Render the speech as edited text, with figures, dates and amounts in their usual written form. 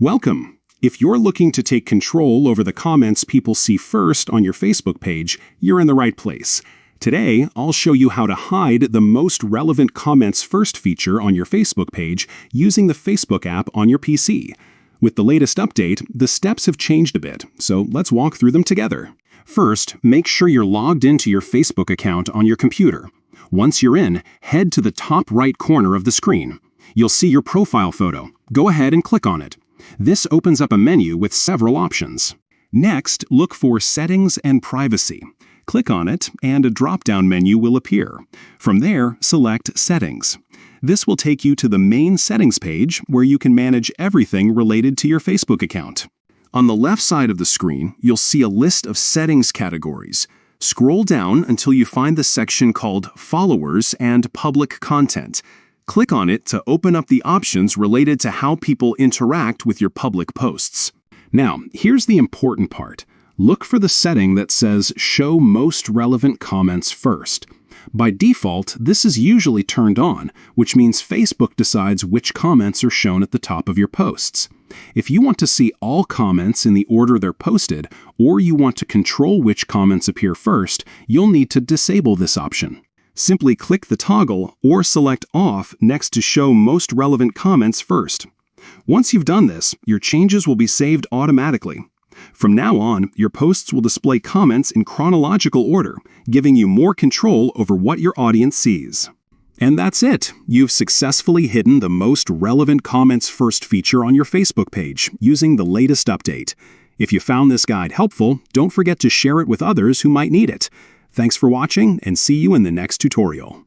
Welcome! If you're looking to take control over the comments people see first on your Facebook page, you're in the right place. Today, I'll show you how to hide the most relevant comments first feature on your Facebook page using the Facebook app on your PC. With the latest update, the steps have changed a bit, so let's walk through them together. First, make sure you're logged into your Facebook account on your computer. Once you're in, head to the top right corner of the screen. You'll see your profile photo. Go ahead and click on it. This opens up a menu with several options. Next, look for Settings and Privacy. Click on it, and a drop-down menu will appear. From there, select Settings. This will take you to the main settings page where you can manage everything related to your Facebook account. On the left side of the screen, you'll see a list of settings categories. Scroll down until you find the section called Followers and Public Content. Click on it to open up the options related to how people interact with your public posts. Now, here's the important part. Look for the setting that says Show Most Relevant Comments First. By default, this is usually turned on, which means Facebook decides which comments are shown at the top of your posts. If you want to see all comments in the order they're posted, or you want to control which comments appear first, you'll need to disable this option. Simply click the toggle or select Off next to Show Most Relevant Comments First. Once you've done this, your changes will be saved automatically. From now on, your posts will display comments in chronological order, giving you more control over what your audience sees. And that's it! You've successfully hidden the most relevant comments first feature on your Facebook page using the latest update. If you found this guide helpful, don't forget to share it with others who might need it. Thanks for watching, and see you in the next tutorial.